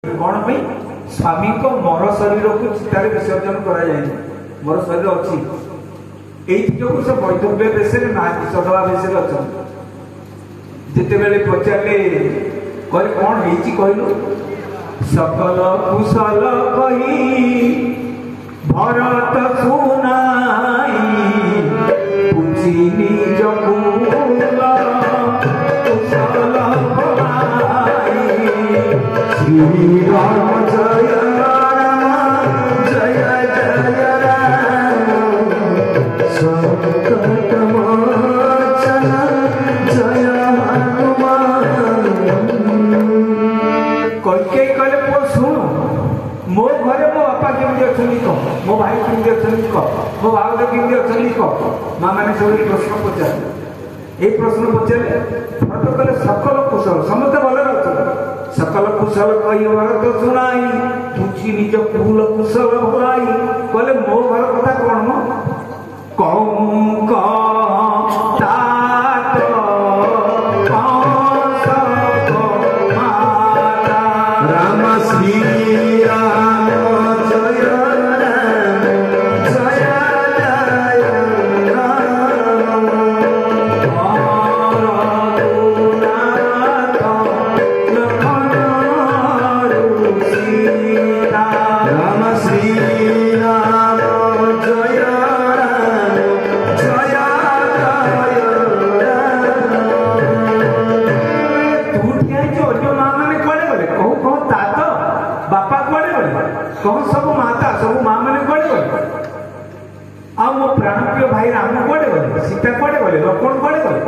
कौन भाई स्वामी को मर शरीर को चितार विसर्जन कर मोर शरीर अच्छी जो से वैधव्य बेस सदवा बेस अच्छा जिते पचारे कहे कौन कहलु सकल कुशल कही भरत सुनाई पूछी निज कुल कुशल श्री राम जय राम जय जय राम संकट मोचन जय हनुमान कई कहले पुओ शुण मो घरे मो बापा केमती अच्छा कह मो भाई केमती अच्छा कह मो भाव केमती अच्छा कह माँ मैंने सब प्रश्न पचारे ये प्रश्न पचारे भरत कहले सकल कुशल समस्त भले अच्छा सकल कुशल कही भरत सुनाई तुझी निज कुल कुशल भलाई कहले मो घर कथा कौन मो कहूँ राम श्री राम जय राम जय जय राम राम श्री राम जय राम जय जय तू ठिया जो माँ मैंने कड़े गले कहू कह तात बापा कड़े गले कह सब माता सब माँ मैंने कड़े गले आ मो प्राणप्रिय भाई राम कड़े गले सीता कड़े गले लक्ष्मण कड़े गले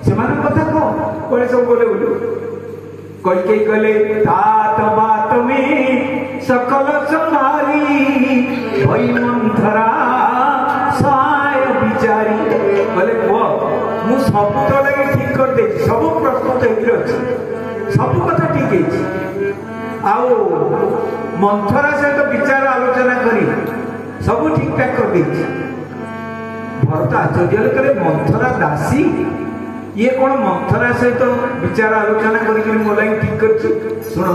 से कथा कह कड़े सब गले बोलू कई गले तात बात में सकल संहारी भई मंथरा सहाय विचारी बोले मु सब तो लगे ठीक कर दे सब प्रस्तुत अच्छे सब कथा ठीक है आओ मंथरा सहित विचार आलोचना करी सब ठीक ठाक कर दे भरत आश्चर्य करे मंथरा दासी ये कौन मंथरा सहित विचार आलोचना करके मो लगे ठीक कर शुणु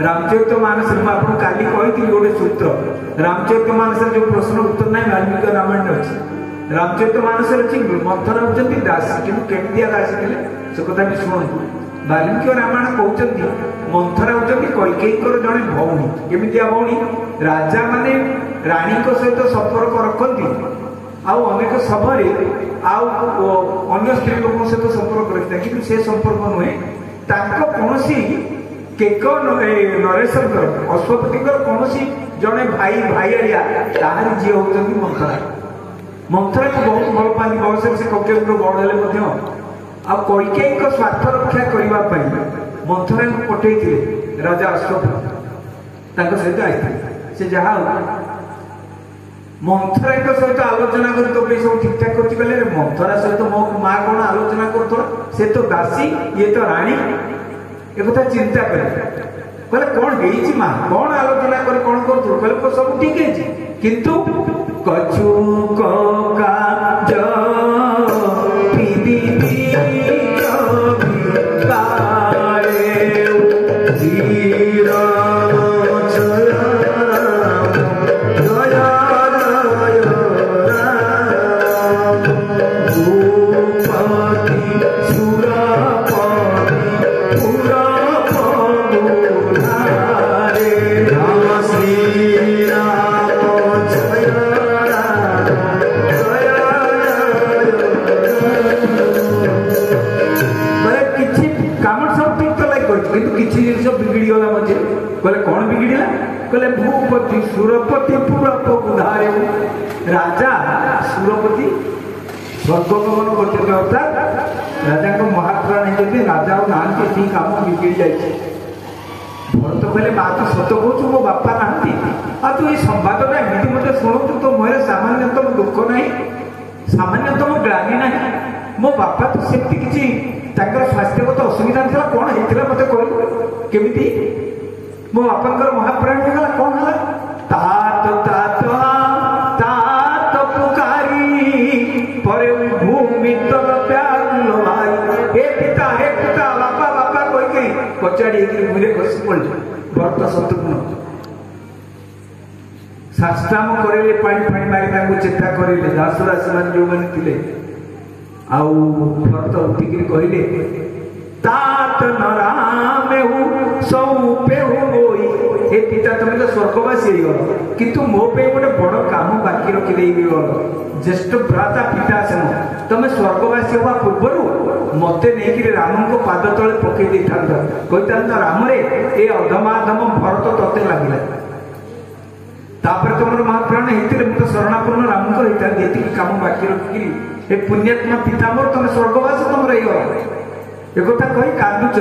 रामचरित मानस आपको काली कही गोटे सूत्र रामचरित मानस जो प्रश्न उत्तर ना वाल्मीकि रामायण अच्छी रामचरित मानस अच्छी मंथरा होती दासी कि केमिया दासी थे से कथा भी शुणु वाल्मीकि रामायण कहते मंथरा होती कैकेयीकर जड़े भौणी केमिया भौणी राजा माने राणी सहित संपर्क रखती आउ अनेक सभा अन्य स्त्री लोक सहित संपर्क रखिता कि से संपर्क नुहे कौन केक नरेशर अश्वपति कौन जड़े भाई भाईआड़िया ताहार झी होती मंथरा मंथरा को बहुत भल पाती बयस से ककेन्द्र बड़ हेले कैकेयी स्वार्थ रक्षा करने मंथरा को पठे राजा अश्वपति सहित आई से जहाँ मंथरा सहित आलोचना कर तो सब ठीक ठाक कर मंथरा सहित मो माँ कौन आलोचना कर से तो दासी ये तो राणी एक चिंता करे कौन माँ कौन आलोचना कर कौन कर सब ठीक है किंतु कछु काज बिगड़गला मझे कहले कौन बिगड़ा कहले भूपति सुरपति पूरप उधारे राजा सुरपति स्वर्ग गमन करते अर्थात राजा को महात्मा नहीं राजा और नहांती सी काम बिगड़ी जाए भरत कहले माँ तू सत कहू मो बापा नहांती आ तू ये संवादटा एमती मत शुणु तो मोर सामान्यतम दुख ना सामान्यतम ग्लानी ना मो बापा तो सेमती किसी स्वास्थ्यगत असुविधा था कौन होता मत कह केमी मो बापा महाप्राण होगा कौन है तात तात तात पुकारी पर भूमि तल व्याकुल भाई हे पिता बापा बापा कही कचाड़ी मुझे खसी पड़ भरत शत्रुघ्न साष्टांग करेले पानी पानी मारी तांको चेता करेले दासुरासी मान जो माने थिले आउ भरत उठिकरी कहिले तात नरामेहु सौपेहु होई हे पिता तुम तो स्वर्गवासी हो किंतु मो पे गोटे बड़ काम बाकी रखी देई गल ज्येष्ठ भ्राता पिता सेन तुम स्वर्गवासी होगा पूर्वर मते नहीं राम को पाद तले पकई दे था कही राम रे ए अधमाधम भरत तते लगे तापर तुम महाप्राण होते मुझे शरणापूर्ण राम को ये कम बाकी रखिकी ए पुण्यात्मा पिता मोर तुम स्वर्गवासी तुम रही एक कही कांदुच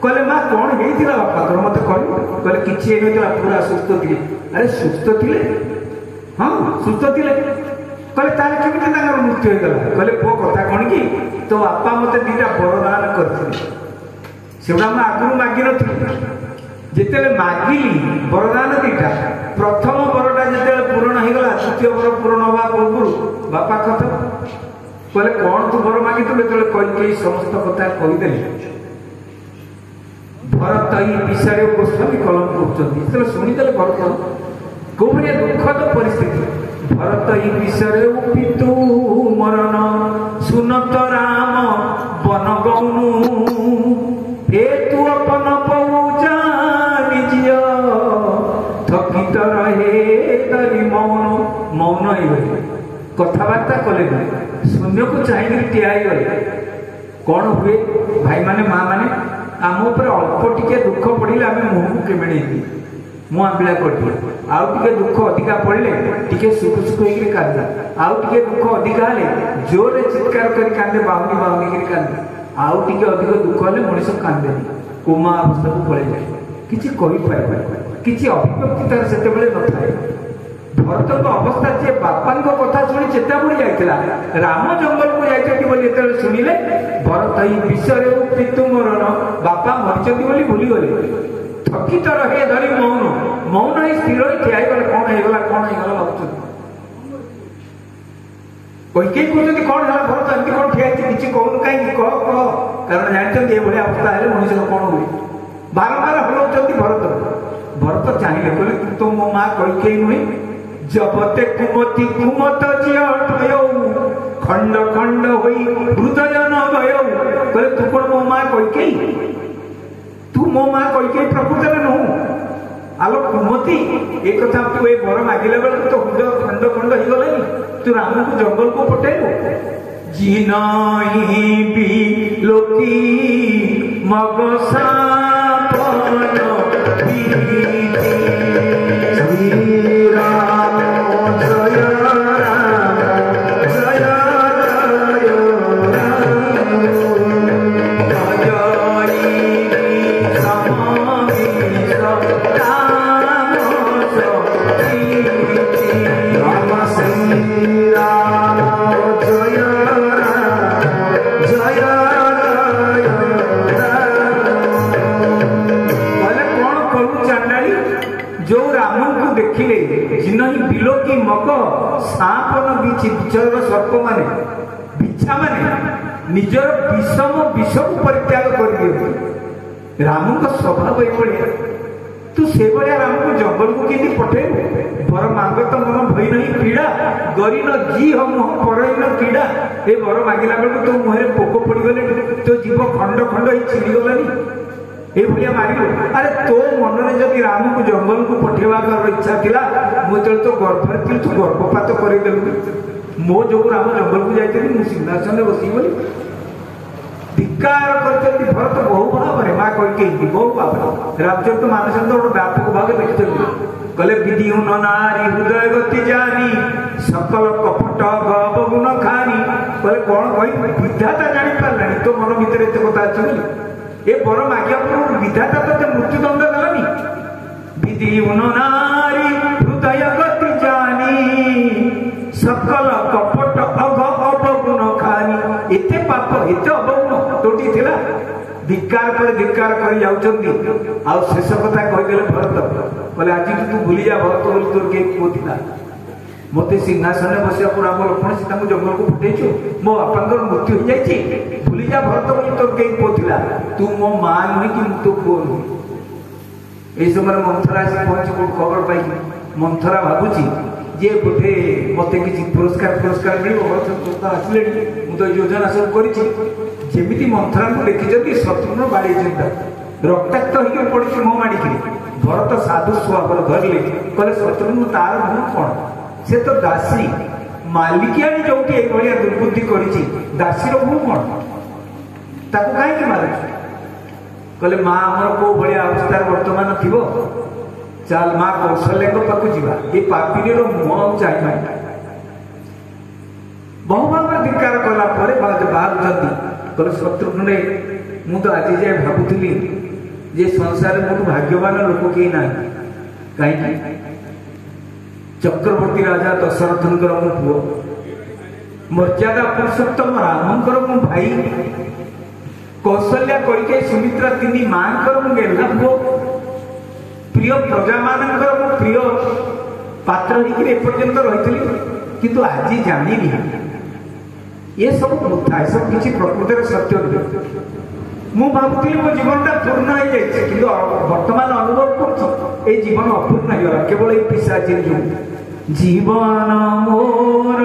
कहले माँ कौन होता बापा तोर मत कहले किसी पूरा सुस्थ थे अरे सुस्थ थे हाँ सुस्थ थे कहले तार केमी मृत्यु होगा कहले पो कथा कौन कि तो बापा मत दीटा बरदान करते से आगुरी मागि नी जिते मागिली बरदान दीटा प्रथम बरटा जिते पूरण होगा द्वितीय बर पूरण हवा पूर्व बापा कथा कहले कौन तू बर मागिलु जो कई समस्त कथा कहीदे भरत ये विषय गोस्वामी कलम कर शुणीदे भरत कौ भाई दुखद परिस्थिति भरत ये विषय पितु मरण सुनत राम बन गौनु हे तू अपन पौजा निज थकित रहे तरी मौन मौन ही कथबार्ता कले शून्य को चाहिए ठियाई गले कौन हुए भाई माने माँ माने आम उपर अल्प टिके दुख पड़े आम मुह को केमेड़ी मुआ बिड़ा करदिए आउ टिके दुख अधिका पड़े टिके सुख सुख होकर कांदे आउ टिके दुख अधिका हेले जोरे चित्कार कर कांदे बाहुनी बाहुनी कर कांदे आउ टिके अधिक दुख हेले मनीष कांदे कोमा अवस्था को पड़े जाए किसी कही पाए किसी अभिव्यक्ति तार से न थाए भरत अवस्था जे बापा कथा शुणी चेता पड़ी जाता राम जंगल को जाते शुणिले भरत ये विषय पितु मरण बापा मरी भूली गले थकित रहे धरी मौन मौन ही स्थिर ठिया गले कौन होगा भावुँ कई कहते कौन है भरत एमती कौन ठिया किसी कहून कहीं कह कारण जानते ये अवस्था है मनुष्य कौन हुए बारंबार हलाउं भरत भरत चाहिए कहले तो मो माँ कई नुहे जबते कुमति कुमत जिय खंड खंड होई हृदय न गय कहले तू कौन मो माँ कई तू मो माँ कई प्रकृत में नु आलो कुमति एक कथा तू ये बर मागिला बेल तो हृदय खंड खंड हो गलानी तू राम को जंगल को पटेलु जिनाई भी लोकी मगसापन सर्प माने बिछा माने निजर विषम विष को परित्याग कर राम का स्वभाव ये तू से भाया राम को जंगल को किसी पठे बर मांग तो मन भई नहीं पीड़ा गरी न जी हम पर न पीड़ा ये बर मांगला बेलू तो मुहर पोक पड़गले तो जीव खंड खंड ही छिड़ी गलानी ये भाया मार अरे तो मन में जब राम को जंगल को पठेवा इच्छा थिला मुझे तो गर्भर थी तू गर्भपात करदेलु मो जो राम जंगल को जाती सिंहासन बस बोली धिकार कर भरत बहु भाव में माँ कही बहु भाव रामचरित मानस गोटे व्यापक भाव लिखते कले विधि न नारी हृदय गति जानी सकल कपट गुण खानी कहे कौन कही विधाता जानी पारा तो मन भितर एत कथा अच्छी ये बर मागिया पूर्व विधाता तो मृत्युदंड देलानी विधि न नारी हृदय गति जानी सकल कपट अवगुण खानी एते पाप एते अवगुण तोटी थिला धिक्कार पर धिक्कार कर जाउचंदी आ शेष कथा कहिदेले भरत बोले आज तू भूली जा भरत बोली तोर के पुओ थिला मते सिंहासन बसिया पूरा राम लक्ष्मण सीता को जंगल को फुटेछु मो बापांकर मृत्यु हो जाइछि भूली जा भरत बोली तोर के पुओ थिला तू मो मां नुहे कि तो पुओ नुहे এই সময় মন্থরা আসি পৌঁছে খবর পাই মন্থরা ভাবুছি যে ବୋଧେ মতো কিছু পুরস্কার মিলব আসলে মু তো যোজনা সব করেছি যেমিতি মন্থরাଙ୍କୁ ଦେଖିଛନ୍ତି ଶତ୍ରୁଘ୍ନ ବାଡ଼େଇଛନ୍ତି ରକ୍ତାକ୍ତ ହେଇକି ପଡ଼ିଛି ମୁହଁ ମାଡ଼ିକି ଭରତ ସାଧୁ ସ୍ୱଭାବରେ ଧରିଲେ କହିଲେ ଶତ୍ରୁଘ୍ନ ତାର ମୁହଁ କ'ଣ ସେ ତ ଦାସୀ ମାଲିକିଆଣି ଯୋଉଠି ଏଇଭଳିଆ ଦୁର୍ବୁଦ୍ଧି କରିଛି ଦାସୀର ମୁହଁ କ'ଣ ତାକୁ କାହିଁକି ମାରୁଛୁ କହିଲେ ମା ଆମର କୋଉ ଭଳିଆ ଅବସ୍ଥାରେ ବର୍ତ୍ତମାନ ଥିବ ଚାଲ ମା କୌଶଲ୍ୟାଙ୍କ ପାଖକୁ ଯିବା ଏ ପାପିନୀର ମୁହଁ ଆଉ ଚାହିଁବା ବହୁ ଭାବରେ ଧିକ୍କାର କଲା ପରେ ବାହାରୁଛନ୍ତି କହିଲେ ଶତ୍ରୁଘ୍ନରେ ମୁଁ ତ ଆଜି ଯାଏ ଭାବୁଥିଲି ଯେ ସଂସାରରେ ମୋଠୁ ଭାଗ୍ୟବାନ ଲୋକ କେହି ନାହିଁ କାହିଁକି ଚକ୍ରବର୍ତ୍ତୀ ରାଜା ଦଶରଥଙ୍କର ମୋ ପୁଅ ମର୍ଯ୍ୟାଦା ପୁରୁଷୋତ୍ତମ ରାମଙ୍କର ମୋ ଭାଇ କୌଶଲ୍ୟା କରିକେ ସୁମିତ୍ରା ତିନି ମାଙ୍କର ମୁଁ ଗେହ୍ଲା ପୁଅ ପ୍ରିୟ ପ୍ରଜାମାନଙ୍କର ମୁଁ ପ୍ରିୟ ପାତ୍ର ହେଇକିରି ଏପର୍ଯ୍ୟନ୍ତ ରହିଥିଲି କିନ୍ତୁ ଆଜି ଜାଣିଲି ଏସବୁ କଥା ଏସବୁ କିଛି ପ୍ରକୃତରେ ସତ୍ୟ ନୁହେଁ ମୁଁ ଭାବୁଥିଲି ମୋ ଜୀବନଟା ପୂର୍ଣ୍ଣ ହେଇଯାଇଛି କିନ୍ତୁ ବର୍ତ୍ତମାନ ଅନୁଭବ କରୁଛି ଏଇ ଜୀବନ ଅପୂର୍ଣ୍ଣ ହେଇଗଲା କେବଳ ଏଇ ପିଶାଚୀ ଯୋଗୁଁ ଜୀବନ ମୋର